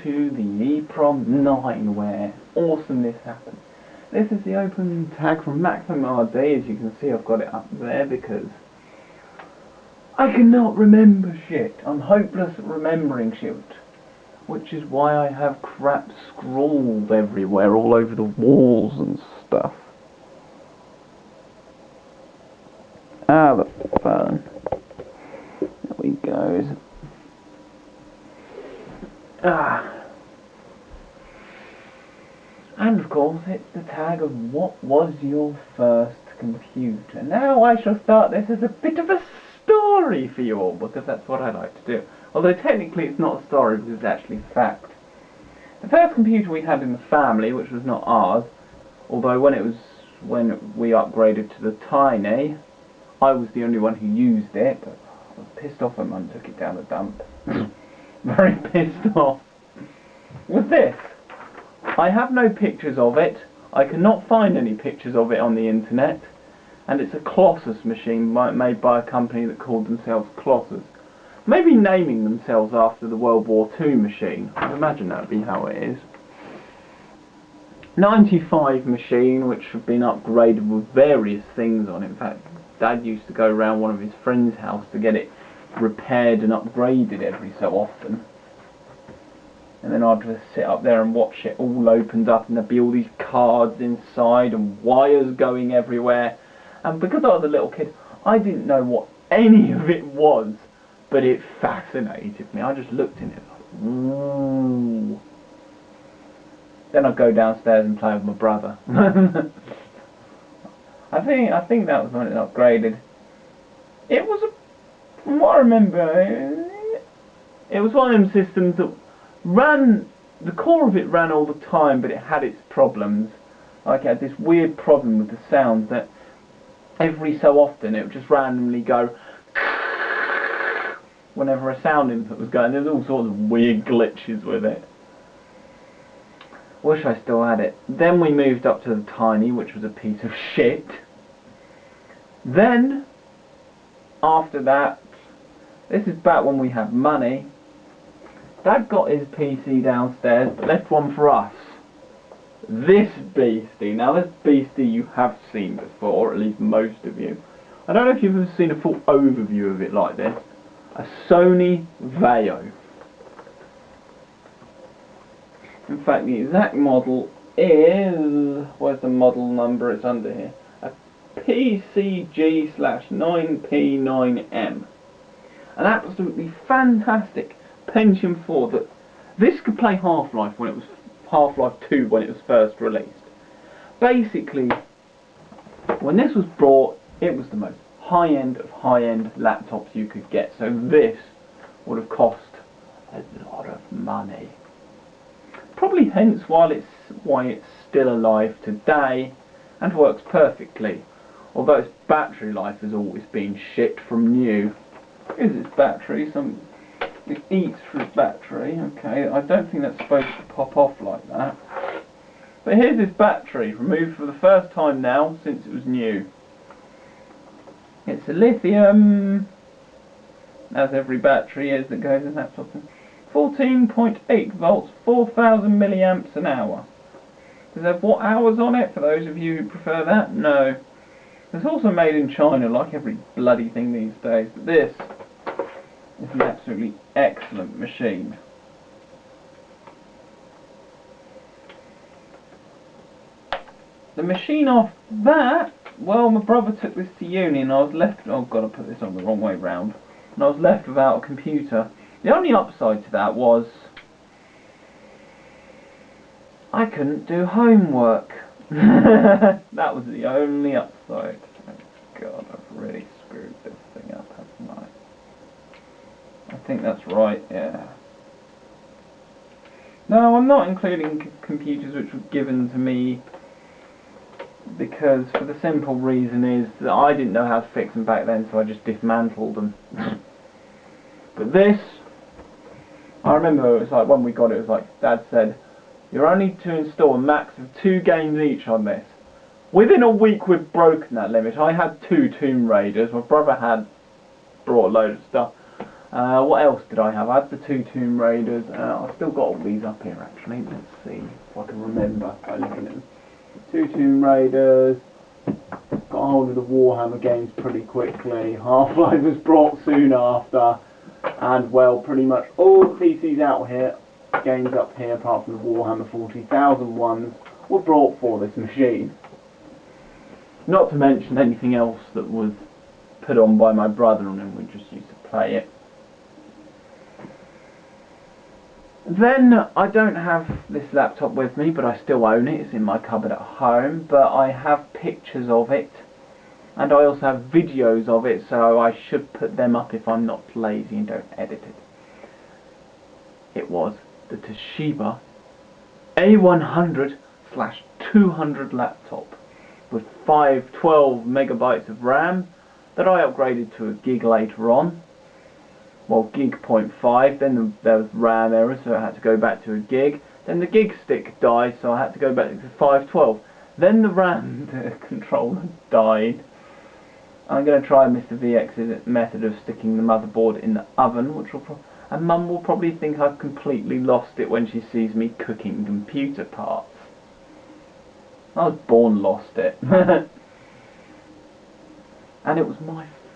to the EEPROM 9 where awesomeness happens. This is the opening tag from Maximum RD. As you can see, I've got it up there because I cannot remember shit. I'm hopeless at remembering shit, which is why I have crap scrawled everywhere, all over the walls and stuff. Ah, the phone. There we go. Ah. And of course, it's the tag of what was your first computer. Now I shall start this as a bit of a story for you all, because that's what I like to do. Although technically it's not a story, because it's actually fact. The first computer we had in the family, which was not ours, although when we upgraded to the Tiny, I was the only one who used it, but I was pissed off when Mum took it down the dump. Very pissed off. Was this. I have no pictures of it. I cannot find any pictures of it on the internet. And it's a Colossus machine made by a company that called themselves Colossus. Maybe naming themselves after the World War II machine. I imagine that would be how it is. 95 machine, which had been upgraded with various things on it. In fact, Dad used to go around one of his friend's house to get it repaired and upgraded every so often. And then I'd just sit up there and watch it all opened up, and there'd be all these cards inside and wires going everywhere. And because I was a little kid, I didn't know what any of it was, but it fascinated me. I just looked in it like, ooh. Then I'd go downstairs and play with my brother. I think that was when it upgraded. It was, from what I remember, it was one of them systems that ran, the core of it ran all the time, but it had its problems. Like it had this weird problem with the sound that every so often it would just randomly go whenever a sound input was going. There was all sorts of weird glitches with it. Wish I still had it. Then we moved up to the Tiny, which was a piece of shit. Then, after that, this is back when we had money, Dad got his PC downstairs, but left one for us. This beastie. Now this beastie you have seen before, at least most of you. I don't know if you've ever seen a full overview of it like this. A Sony Vaio. In fact, the exact model is... where's the model number? It's under here. A PCG/9P9M. An absolutely fantastic Pentium 4 that this could play Half-Life when it was Half-Life 2 when it was first released. Basically, when this was brought, it was the most high-end of high-end laptops you could get. So this would have cost a lot of money. Probably hence why it's still alive today and works perfectly. Although its battery life has always been shit from new. Here's its battery. It eats through its battery. Okay, I don't think that's supposed to pop off like that. But here's its battery, removed for the first time now since it was new. It's a lithium, as every battery is that goes in laptops. 14.8 volts, 4,000 milliamps an hour. Does it have watt hours on it, for those of you who prefer that? No. It's also made in China, like every bloody thing these days. But this is an absolutely excellent machine. The machine off that, well, my brother took this to uni and I was left... oh god, I put this on the wrong way round. And I was left without a computer. The only upside to that was I couldn't do homework. That was the only upside. Oh god, I've really screwed this thing up, haven't I? I think that's right, yeah. No, I'm not including computers which were given to me because for the simple reason is that I didn't know how to fix them back then, so I just dismantled them. But this, I remember it was like when we got it, it was like Dad said, you're only to install a max of 2 games each on this. Within a week we've broken that limit. I had 2 Tomb Raiders, my brother had brought a load of stuff, What else did I have? I had the 2 Tomb Raiders. I've still got all these up here actually. Let's see if I can remember by looking at them. 2 Tomb Raiders. Got a hold of the Warhammer games pretty quickly. Half-Life was brought soon after. And well, pretty much all the PCs out here, games up here, apart from the Warhammer 40,000 ones, were brought for this machine. Not to mention anything else that was put on by my brother and we just used to play it. Then, I don't have this laptop with me, but I still own it. It's in my cupboard at home, but I have pictures of it. And I also have videos of it, so I should put them up if I'm not lazy and don't edit it. It was the Toshiba A100/200 laptop with 512 megabytes of RAM that I upgraded to a gig later on. Well, gig 0.5, then there was RAM error, so I had to go back to a gig. Then the gig stick died, so I had to go back to 512. Then the RAM controller died. I'm going to try Mr. VX's method of sticking the motherboard in the oven, which will and Mum will probably think I've completely lost it when she sees me cooking computer parts. I was born lost it. And it was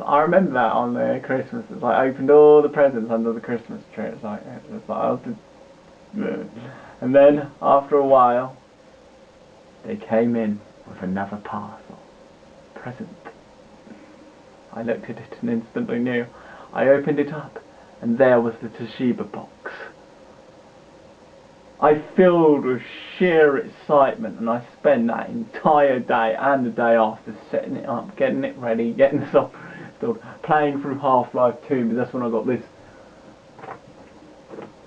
I remember that on Christmas. It's like I opened all the presents under the Christmas tree. It's like I was and then after a while, they came in with another parcel. Present. I looked at it and instantly knew. I opened it up, and there was the Toshiba box. I filled with sheer excitement, and I spent that entire day and the day after setting it up, getting it ready, getting the software installed, playing through Half-Life 2, because that's when I got this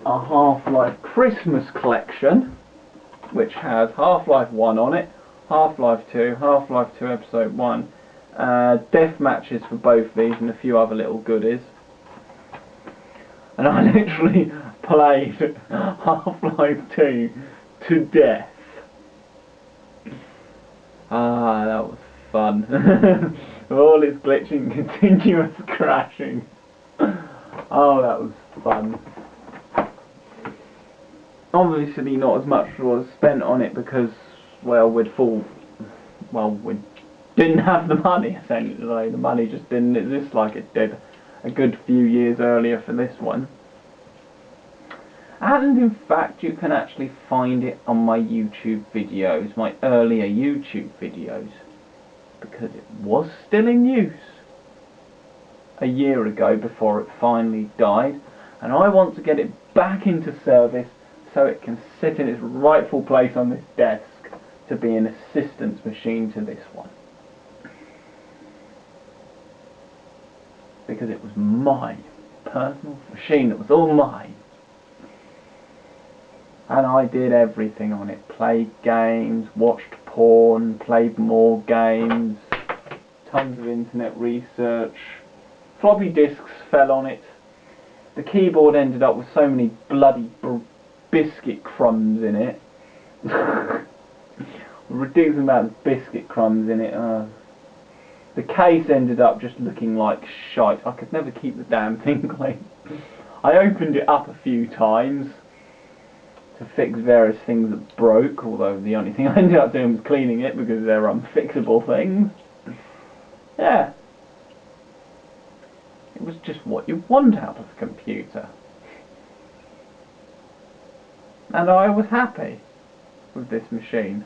a Half-Life Christmas collection, which has Half-Life 1 on it, Half-Life 2, Half-Life 2 Episode 1, death matches for both these and a few other little goodies. And I literally played Half-Life 2 to death. Ah, that was fun. All its glitching, continuous crashing. Oh, that was fun. Obviously not as much was spent on it because, well, we didn't have the money, essentially. The money just didn't exist like it did a good few years earlier for this one. And in fact, you can actually find it on my YouTube videos, my earlier YouTube videos, because it was still in use a year ago before it finally died, and I want to get it back into service so it can sit in its rightful place on this desk to be an assistance machine to this one. Because it was my personal machine, it was all mine. And I did everything on it. Played games, watched porn, played more games, tons of internet research. Floppy disks fell on it. The keyboard ended up with so many bloody biscuit crumbs in it. Ridiculous amount of biscuit crumbs in it. The case ended up just looking like shite. I could never keep the damn thing clean. I opened it up a few times to fix various things that broke, although the only thing I ended up doing was cleaning it because they're unfixable things. Yeah. It was just what you want out of a computer. And I was happy with this machine.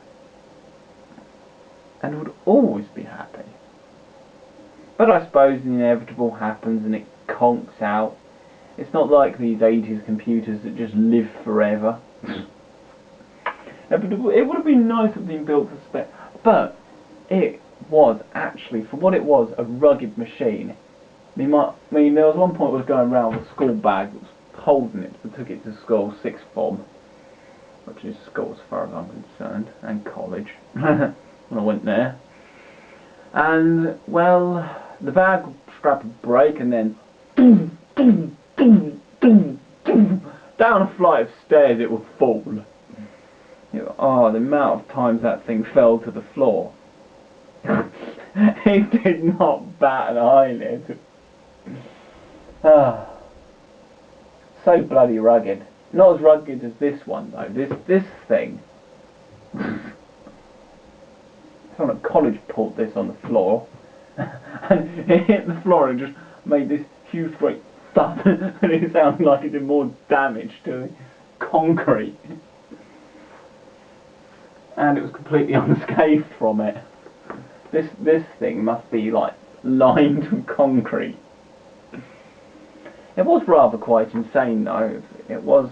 And would always be happy. But I suppose the inevitable happens and it conks out. It's not like these 80s computers that just live forever. But it would have been nice to have been built to spec. But it was actually, for what it was, a rugged machine. There was one point I was going around with a school bag that was holding it. So I took it to school, sixth form, which is school as far as I'm concerned, and college, when I went there. And, well, the bag strap would break and then boom, boom, boom, boom, boom, down a flight of stairs it would fall. Oh, the amount of times that thing fell to the floor. It did not bat an eyelid. so bloody rugged. Not as rugged as this one though. This thing. Someone at college pulled this on the floor, and it hit the floor and just made this huge great thud, and it sounded like it did more damage to the concrete. And it was completely unscathed from it. This thing must be like lined with concrete. It was rather quite insane though. It was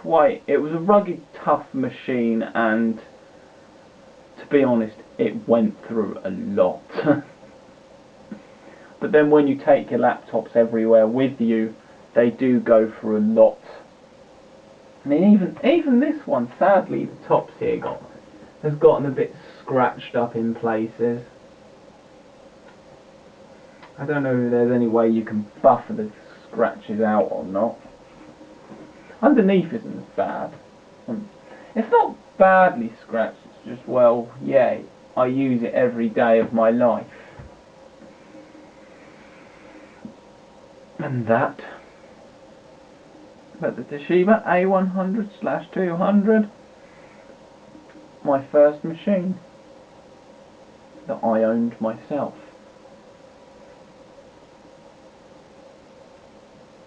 a rugged, tough machine, and to be honest, it went through a lot. But then when you take your laptops everywhere with you, they do go through a lot. I mean, even this one, sadly, the tops here has gotten a bit scratched up in places. I don't know if there's any way you can buffer the scratches out or not. Underneath isn't as bad. It's not badly scratched, it's just, well, yeah, I use it every day of my life. And that. But the Toshiba A100/200, my first machine that I owned myself.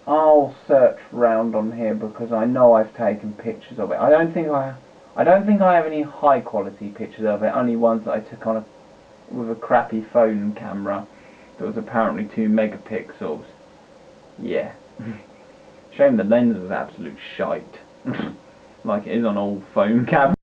I'll search round on here because I know I've taken pictures of it. I don't think I have any high quality pictures of it. Only ones that I took with a crappy phone camera that was apparently 2 megapixels. Yeah. Shame the lens was absolute shite. Like it is on all phone cameras.